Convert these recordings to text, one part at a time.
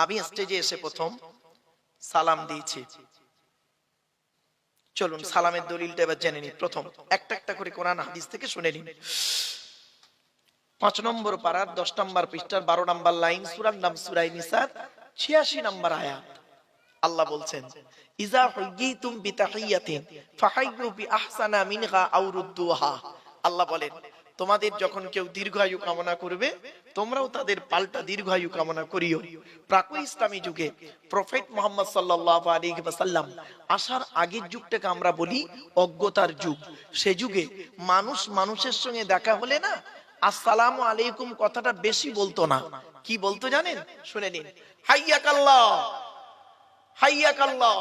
আমি স্টেজে এসে প্রথম সালাম দিয়েছি। চলুন সালামের দলিলটা এবার জেনে নিই। প্রথম একটা একটা করে কোরআন হাদিস থেকে শুনে নিন। 5 নম্বর পারার 10 নম্বর পৃষ্ঠার 12 নম্বর লাইন, সূরার নাম সূরা নিসা 86 নম্বর আয়াত। আল্লাহ বলছেন, ইজা হুয়িতুম বিতাহিয়াতিন ফাহাইয়ু বিআহসানা মিনহা আও রুদ্দুহা। আল্লাহ বলেন, তোমাদের যখন কেউ দীর্ঘায়ু কামনা করবে, তোমরাও তাদের পাল্টা দীর্ঘায়ু কামনা করিও। প্রাক ইসলামী যুগে প্রফেট মুহাম্মদ সাল্লাল্লাহু আলাইহি ওয়াসাল্লাম আসার আগের যুগটাকে আমরা বলি অজ্ঞতার যুগ। সে যুগে মানুষ মানুষের সঙ্গে দেখা হলে না আসসালামু আলাইকুম কথাটা বেশি বলতো না। কি বলতো জানেন? শুনে নিন, হাইয়াকাল্লাহ হাইয়াকাল্লাহ,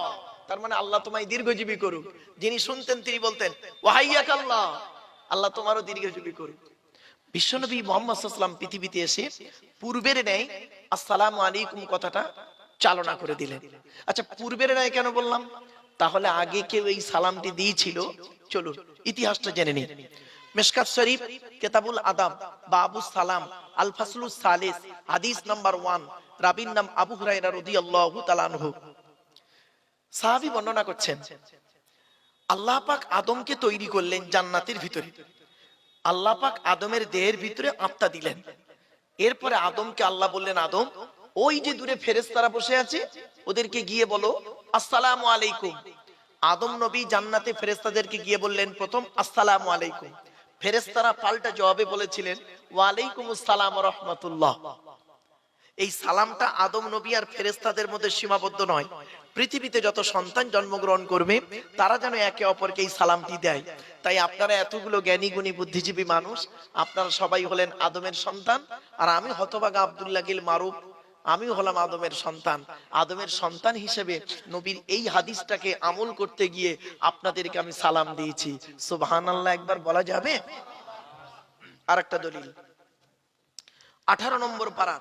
তার মানে আল্লাহ তোমায় দীর্ঘজীবী করুক। যিনি শুনতেন তিনি বলতেন ওয়া হাইয়াকাল্লাহ, আল্লাহ তোমারও দীর্ঘজীবী করুক। বিশ্বনবী মুহাম্মদ সাল্লাল্লাহু আলাইহি ওয়াসাল্লাম পৃথিবীতে এসে পূর্বের ন্যায় আসসালামু আলাইকুম কথাটা চালনা করে দিলেন। আচ্ছা, পূর্বের ন্যায় কেন বললাম? তাহলে আগে কেউ এই সালামটি দিয়েছিল? চলুন ইতিহাসটা জেনে নিই। মিশকাত শরীফ কিতাবুল আদাব বাবুস সালাম আল ফাসলুস সালিস হাদিস নাম্বার 1, রাবীর নাম আবু হুরায়রা রাদিয়াল্লাহু তাআলা আনহু। সাহাবী বর্ণনা করছেন, আল্লাহ পাক আদমকে তৈরি করলেন জান্নাতের ভিতরে। আল্লাহ পাক আদমের দেহের ভিতরে আত্মা দিলেন। এরপরে আদমকে আল্লাহ বললেন, আদম ওই যে দূরে ফেরেশতারা বসে আছে ওদেরকে গিয়ে বলো আসসালামু আলাইকুম। আদম নবী জান্নাতে ফেরেশতাদেরকে গিয়ে বললেন প্রথম আসসালামু আলাইকুম। ফেরেশতারা পাল্টা জবাবে বলেছিলেন ওয়া আলাইকুমুস সালাম ওয়া রাহমাতুল্লাহ। এই সালামটা আদম নবী আর ফেরেশতাদের মধ্যে সীমাবদ্ধ নয়। পৃথিবীতে যত সন্তান জন্মগ্রহণ করবে তারা যেন একে অপরকে এই সালামটি দেয়। তাই আপনারা এতগুলো জ্ঞানী গুণী বুদ্ধিজীবী মানুষ, আপনারা সবাই হলেন আদমের সন্তান, আর আমি হতভাগা আব্দুল্লাহ গিল মারুফ, আমিও হলাম আদমের সন্তান। আদমের সন্তান হিসেবে নবীর এই হাদিসটাকে আমল করতে গিয়ে আপনাদেরকে আমি সালাম দিয়েছি। সুবহানাল্লাহ একবার বলা যাবে? আরেকটা দলিল 18 নম্বর পারা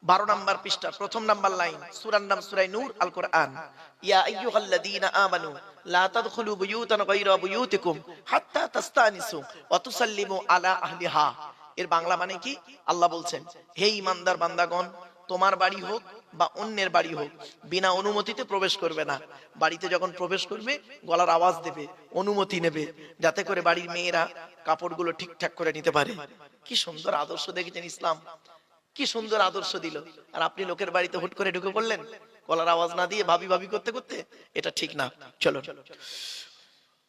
12 নম্বর পৃষ্ঠা প্রথম নম্বর লাইন, সূরার নাম সূরা নূর আল কোরআন। ইয়া আইয়ুহাল্লাযীনা আমানু লা তাদখুলু বুয়ুতান গায়রা বুয়ুতিকুম হাত্তা তাস্তানিসু ওয়া তুসাল্লিমু আলা আহলিহা। এর বাংলা মানে কি? আল্লাহ বলছেন, হে ঈমানদার বান্দাগণ, তোমার বাড়ি হোক বা অন্যের বাড়ি হোক, বিনা অনুমতিতে প্রবেশ করবে না। বাড়িতে যখন প্রবেশ করবে গলার আওয়াজ দেবে, অনুমতি নেবে, যাতে করে বাড়ির মেয়েরা কাপড়গুলো ঠিকঠাক করে নিতে পারে। কি সুন্দর আদর্শ দেখেছেন ইসলাম, কি সুন্দর আদর্শ দিল। আর আপনি লোকের বাড়িতে হুট করে ঢুকে পড়লেন গলার আওয়াজ না দিয়ে ভাবি ভাবি করতে করতে, এটা ঠিক না। চলো,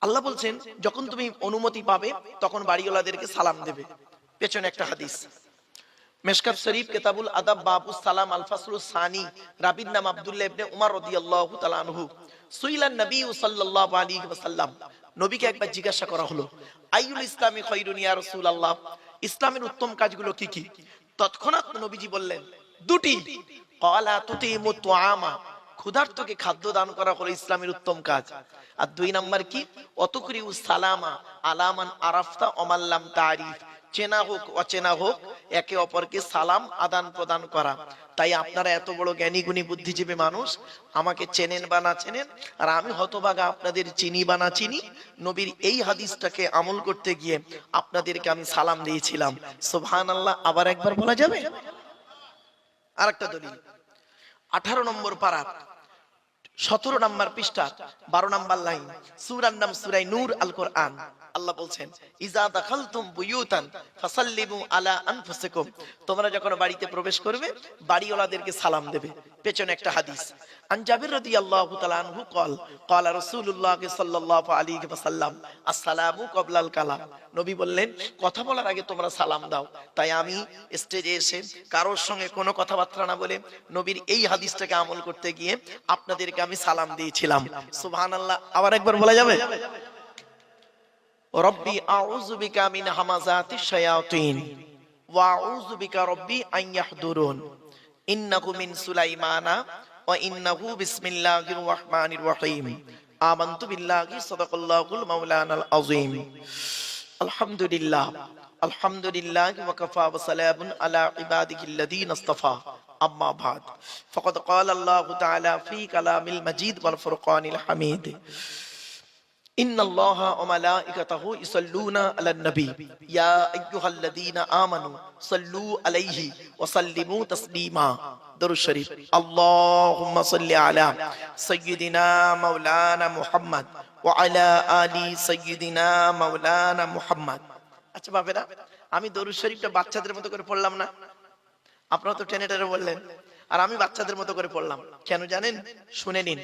আল্লাহ বলছেন যখন তুমি অনুমতি পাবে তখন বাড়িওয়ালাদেরকে সালাম দেবে। পেছনে একটা হাদিস, মিশকাত শরীফ কিতাবুল আদাব বাবুস সালাম আল ফাসলুস সানি, রাবীর নাম আব্দুল্লাহ ইবনে উমর রাদিয়াল্লাহু তাআলা আনহু। সুইলান নবী সাল্লাল্লাহু আলাইহি ওয়াসাল্লাম, নবীকে একবার জিজ্ঞাসা করা হলো, আইয়ুল ইসলামি খায়রুন ইয়া রাসূলুল্লাহ, ইসলামের উত্তম কাজগুলো কি কি? তৎক্ষণাৎ নবীজি বললেন দুটি। ক্বালা তুতিমু তুআমা, ক্ষুধার্তকে খাদ্য দান করা হলো ইসলামের উত্তম কাজ। আর 2 নাম্বার কি? অতুকরিউ সালামা আলামান আরাফতা ওমাল্লাম তারিফ, চেনা হোক অচেনা হোক একে অপরকে সালাম আদান প্রদান করা। তাই আপনারা এত বড় জ্ঞানী গুণী বুদ্ধিজীবী মানুষ, আমাকে চেনেন বা না চেনেন, আর আমি হতভাগা আপনাদের চিনি বা না চিনি, নবীর এই হাদিসটাকে আমল করতে গিয়ে আপনাদেরকে আমি সালাম দিয়েছিলাম। সুবহানাল্লাহ আবার একবার বলা যাবে? আরেকটা দলিল 18 নম্বর পারা 17 নম্বর পৃষ্ঠা 12 নম্বর লাইন, সূরার নাম সূরা নূর আল কোরআন। আল্লাহ বলছেন, ইজা দাখালতুম বুয়ুতান ফাসাল্লিমু আলা আনফুসিকুম, তোমরা যখন বাড়িতে প্রবেশ করবে বাড়িওয়ালাদেরকে সালাম দেবে। পেছনে একটা হাদিস, আন জাবির রাদিয়াল্লাহু তাআলা আনহু قال قال রাসূলুল্লাহ সাল্লাল্লাহু আলাইহি ওয়াসাল্লাম আসসালামু ক্বাবলাল কালাম, নবী বললেন কথা বলার আগে তোমরা সালাম দাও। তাই আমি স্টেজে এসে কারোর সঙ্গে কোনো কথাবার্তা না বলে নবীর এই হাদিসটাকে আমল করতে গিয়ে আপনাদেরকে আমি সালাম দিয়েছিলাম। সুবহানাল্লাহ আবার একবার বলা যাবে? রব্বি আউযু বিকা মিন হামাযাতিশ শায়াতিন ওয়া আউযু বিকা রব্বি আন ইয়াহদুরুন, ইন্নাহু মিন সুলাইমানা ওয়া ইন্নাহু বিসমিল্লাহির রাহমানির রহিম, আমানতু বিল্লাহি সাদাকাল্লাহুল মাওলানাল আযীম। আলহামদুলিল্লাহ আলহামদুলিল্লাহ ওয়া কাফা ওয়া সালামুন আলা ইবাদিহিল্লাযীনা ইসতাফা, আম্মা বাদ, ফাকাদ ক্বালা আল্লাহু তাআলা ফি কালামিল মাজিদ ওয়াল ফুরকানিল হামিদ, ইন্নাল্লাহা ওয়া মালাইকাতাহু ইসাল্লুনা আলান নবী ইয়া আইয়ুহাল্লাযীনা আমানু সাল্লু আলাইহি ওয়া সাল্লিমু তাসলিমা। দরুদ শরীফ। আল্লাহুম্মা সাল্লি আলা সাইয়্যিদিনা মাওলানা মুহাম্মদ ওয়া আলা আলি সাইয়্যিদিনা মাওলানা মুহাম্মদ। আচ্ছা বাপেরা, আমি দরুদ শরীফটা বাচ্চাদের মতো করে পড়লাম না? আপনারা তো টেনে টেনে বললেন, আর আমি বাচ্চাদের মতো করে পড়লাম। কেন জানেন? শুনে নিন।